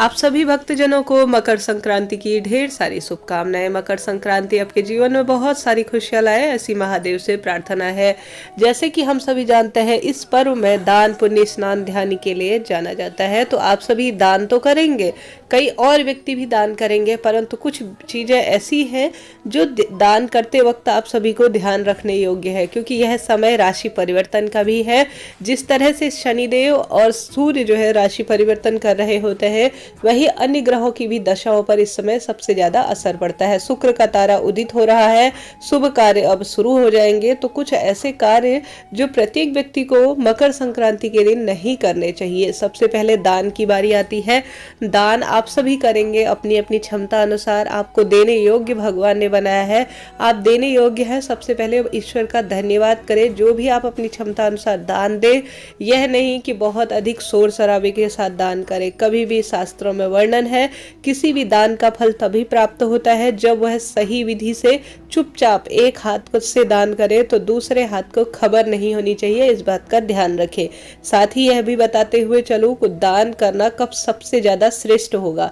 आप सभी भक्तजनों को मकर संक्रांति की ढेर सारी शुभकामनाएं। मकर संक्रांति आपके जीवन में बहुत सारी खुशियां लाए, ऐसी महादेव से प्रार्थना है। जैसे कि हम सभी जानते हैं, इस पर्व में दान पुण्य स्नान ध्यान के लिए जाना जाता है। तो आप सभी दान तो करेंगे, कई और व्यक्ति भी दान करेंगे, परंतु कुछ चीजें ऐसी हैं जो दान करते वक्त आप सभी को ध्यान रखने योग्य है, क्योंकि यह समय राशि परिवर्तन का भी है। जिस तरह से शनिदेव और सूर्य जो है राशि परिवर्तन कर रहे होते हैं, वही अन्य ग्रहों की भी दशाओं पर इस समय सबसे ज्यादा असर पड़ता है। शुक्र का तारा उदित हो रहा है, शुभ कार्य अब शुरू हो जाएंगे। तो कुछ ऐसे कार्य जो प्रत्येक व्यक्ति को मकर संक्रांति के दिन नहीं करने चाहिए। सबसे पहले दान की बारी आती है। दान आप सभी करेंगे अपनी अपनी क्षमता अनुसार, आपको देने योग्य भगवान ने बनाया है, आप देने योग्य है। सबसे पहले ईश्वर का धन्यवाद करें, जो भी आप अपनी क्षमता अनुसार दान दे। यह नहीं कि बहुत अधिक शोर शराबे के साथ दान करें। कभी भी शास्त्रों में वर्णन है, किसी भी दान का फल तभी प्राप्त होता है जब वह सही विधि से चुपचाप एक हाथ से दान करे, तो दूसरे हाथ को खबर नहीं होनी चाहिए। इस बात का ध्यान रखें। साथ ही यह भी बताते हुए चलूं कि दान करना कब सबसे ज्यादा श्रेष्ठ होगा।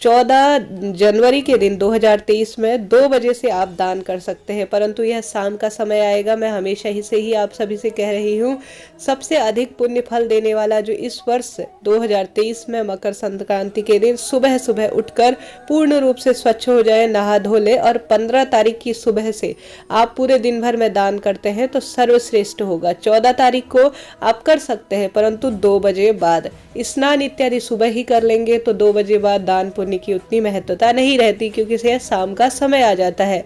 14 जनवरी के दिन 2023 में 2 बजे से आप दान कर सकते हैं, परंतु यह शाम का समय आएगा। मैं हमेशा ही से ही आप सभी से कह रही हूँ, सबसे अधिक पुण्य फल देने वाला जो इस वर्ष 2023 में मकर संक्रांति के दिन सुबह सुबह उठकर पूर्ण रूप से स्वच्छ हो जाए, नहा धो ले, और 15 तारीख की सुबह से आप पूरे दिन भर में दान करते हैं तो सर्वश्रेष्ठ होगा। 14 तारीख को आप कर सकते हैं, परंतु 2 बजे बाद स्नान इत्यादि सुबह ही कर लेंगे, तो 2 बजे बाद दान पुण्य की उतनी महत्वता नहीं रहती, क्योंकि यह शाम का समय आ जाता है।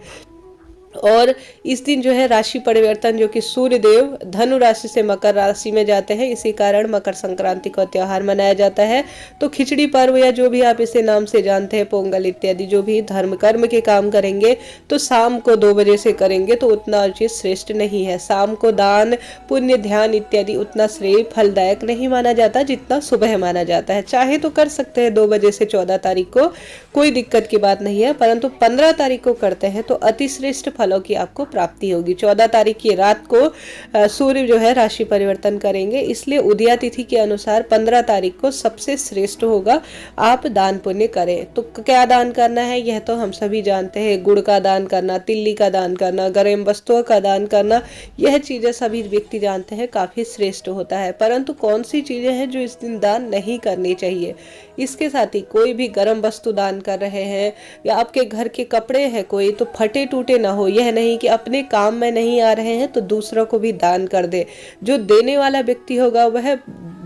और इस दिन जो है राशि परिवर्तन, जो कि सूर्य देव धनु राशि से मकर राशि में जाते हैं, इसी कारण मकर संक्रांति का त्योहार मनाया जाता है। तो खिचड़ी पर्व या जो भी आप इसे नाम से जानते हैं, पोंगल इत्यादि जो भी धर्म कर्म के काम करेंगे तो शाम को 2 बजे से करेंगे तो उतना उचित श्रेष्ठ नहीं है। शाम को दान पुण्य ध्यान इत्यादि उतना श्रेय फलदायक नहीं माना जाता जितना सुबह माना जाता है। चाहे तो कर सकते हैं 2 बजे से 14 तारीख को, कोई दिक्कत की बात नहीं है, परंतु 15 तारीख को करते हैं तो अति श्रेष्ठ फलों की आपको प्राप्ति होगी। 14 तारीख की रात को सूर्य जो है राशि परिवर्तन करेंगे, इसलिए उदया तिथि के अनुसार 15 तारीख को सबसे श्रेष्ठ होगा आप दान पुण्य करें। तो क्या दान करना है यह तो हम सभी जानते हैं। गुड़ का दान करना, तिल्ली का दान करना, गर्म वस्तुओं का दान करना, यह चीजें सभी व्यक्ति जानते हैं काफी श्रेष्ठ होता है। परंतु कौन सी चीजें हैं जो इस दिन दान नहीं करनी चाहिए? इसके साथ ही कोई भी गर्म वस्तु दान कर रहे हैं या आपके घर के कपड़े हैं कोई, तो फटे टूटे ना हो। यह नहीं कि अपने काम में नहीं आ रहे हैं तो दूसरों को भी दान कर दे। जो देने वाला व्यक्ति होगा वह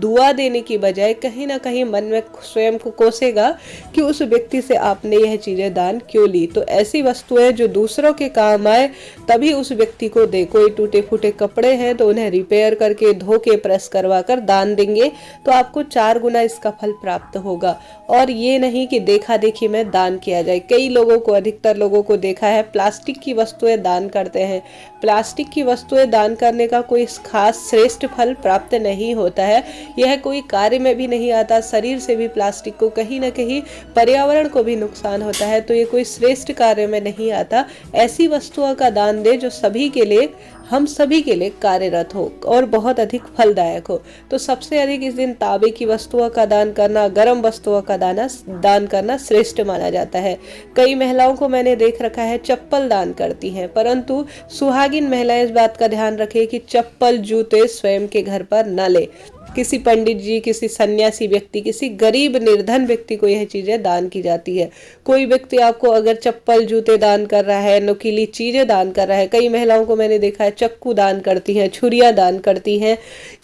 दुआ देने की बजाय कहीं ना कहीं मन में स्वयं को कोसेगा कि उस व्यक्ति से आपने यह चीजें दान क्यों ली। तो ऐसी वस्तुएं जो दूसरों के काम आए तभी उस व्यक्ति को दे। कोई टूटे फूटे कपड़े हैं तो उन्हें रिपेयर करके धो के प्रेस करवा कर दान देंगे तो आपको 4 गुना इसका फल प्राप्त होगा। और ये नहीं कि देखा देखी में दान किया जाए। कई लोगों को, अधिकतर लोगों को देखा है, प्लास्टिक की वस्तुएं दान करते हैं। प्लास्टिक की वस्तुएं दान करने का कोई खास श्रेष्ठ फल प्राप्त नहीं होता है। यह कोई कार्य में भी नहीं आता। शरीर से भी प्लास्टिक को कहीं ना कहीं पर्यावरण को भी नुकसान होता है, तो ये कोई श्रेष्ठ कार्य में नहीं आता। ऐसी वस्तुओं का दान दे जो सभी के लिए, हम सभी के लिए कार्यरत हो और बहुत अधिक फलदायक हो। तो सबसे अधिक इस दिन तांबे की वस्तुओं का दान करना, गर्म वस्तुओं का दान करना श्रेष्ठ माना जाता है। कई महिलाओं को मैंने देख रखा है चप्पल दान करती हैं, परंतु सुहागिन महिलाएं इस बात का ध्यान रखें कि चप्पल जूते स्वयं के घर पर न ले। किसी पंडित जी, किसी सन्यासी व्यक्ति, किसी गरीब निर्धन व्यक्ति को यह चीजें दान की जाती है। कोई व्यक्ति आपको अगर चप्पल जूते दान कर रहा है, नुकीली चीजें दान कर रहा है, कई महिलाओं को मैंने देखा है चक्कू दान करती हैं, छुरियां दान करती हैं,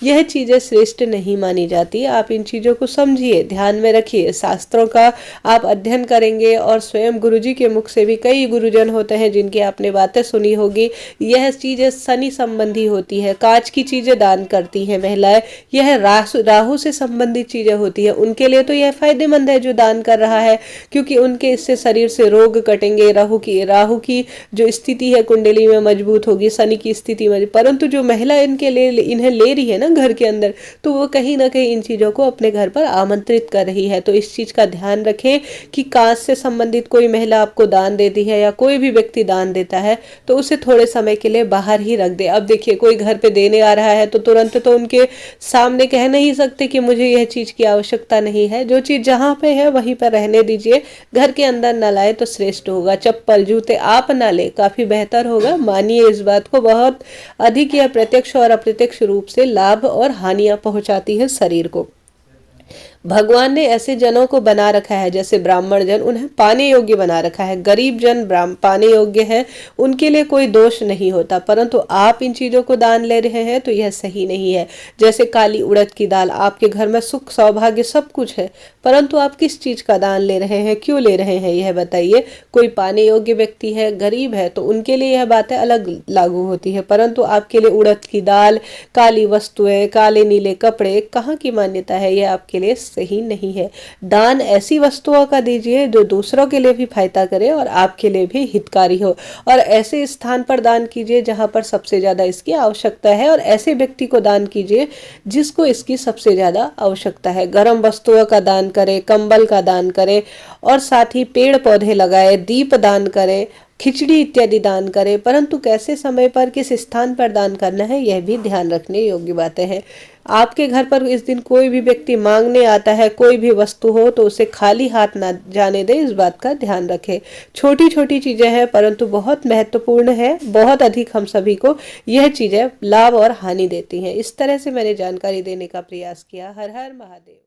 यह चीजें श्रेष्ठ नहीं मानी जाती। आप इन चीजों को समझिए, ध्यान में रखिए। शास्त्रों का आप अध्ययन करेंगे और स्वयं गुरुजी के मुख से भी, कई गुरुजन होते हैं जिनकी आपने बातें सुनी होगी, यह चीजें शनि संबंधी होती है। कांच की चीजें दान करती हैं महिलाएं, यह राहु से संबंधित चीजें होती है। उनके लिए तो यह फायदेमंद है जो दान कर रहा है, क्योंकि उनके इससे शरीर से रोग कटेंगे। राहु की जो स्थिति है कुंडली में मजबूत होगी, शनि की स्थिति में। परंतु जो महिला इनके लिए इन्हें ले रही है ना घर के अंदर, तो वो कहीं ना कहीं इन चीजों को अपने घर पर आमंत्रित कर रही है। तो इस चीज का ध्यान रखें कि कांच से संबंधित कोई महिला आपको दान देती है या कोई भी व्यक्ति दान देता है तो उसे थोड़े समय के लिए बाहर ही रख दे। अब देखिए, कोई घर पे देने आ रहा है तो तुरंत तो उनके सामने कह नहीं सकते कि मुझे यह चीज़ की आवश्यकता नहीं है। जो चीज़ जहाँ पे है वहीं पर रहने दीजिए, घर के अंदर न लाए तो श्रेष्ठ होगा। चप्पल जूते आप ना ले, काफ़ी बेहतर होगा। मानिए इस बात को, बहुत अधिक यह प्रत्यक्ष और अप्रत्यक्ष रूप से लाभ और हानियां पहुंचाती है शरीर को। भगवान ने ऐसे जनों को बना रखा है, जैसे ब्राह्मण जन, उन्हें पाने योग्य बना रखा है। गरीब जन पाने योग्य है, उनके लिए कोई दोष नहीं होता। परंतु आप इन चीजों को दान ले रहे हैं तो यह सही नहीं है। जैसे काली उड़द की दाल, आपके घर में सुख सौभाग्य सब कुछ है, परंतु आप किस चीज का दान ले रहे हैं, क्यों ले रहे हैं, यह बताइए। कोई पाने योग्य व्यक्ति है, गरीब है, तो उनके लिए यह बातें अलग लागू होती है, परंतु आपके लिए उड़द की दाल, काली वस्तुएं, काले नीले कपड़े, कहाँ की मान्यता है, यह आपके लिए सही नहीं है। दान ऐसी वस्तुओं का दीजिए जो दूसरों के लिए भी फायदा करे और आपके लिए भी हितकारी हो, और ऐसे स्थान पर दान कीजिए जहां पर सबसे ज्यादा इसकी आवश्यकता है, और ऐसे व्यक्ति को दान कीजिए जिसको इसकी सबसे ज्यादा आवश्यकता है। गर्म वस्तुओं का दान करें, कंबल का दान करें, और साथ ही पेड़ पौधे लगाए, दीप दान करें, खिचड़ी इत्यादि दान करें, परंतु कैसे समय पर किस स्थान पर दान करना है यह भी ध्यान रखने योग्य बातें हैं। आपके घर पर इस दिन कोई भी व्यक्ति मांगने आता है, कोई भी वस्तु हो, तो उसे खाली हाथ ना जाने दे, इस बात का ध्यान रखें। छोटी छोटी चीजें हैं परंतु बहुत महत्वपूर्ण है, बहुत अधिक हम सभी को यह चीजें लाभ और हानि देती हैं। इस तरह से मैंने जानकारी देने का प्रयास किया। हर हर महादेव।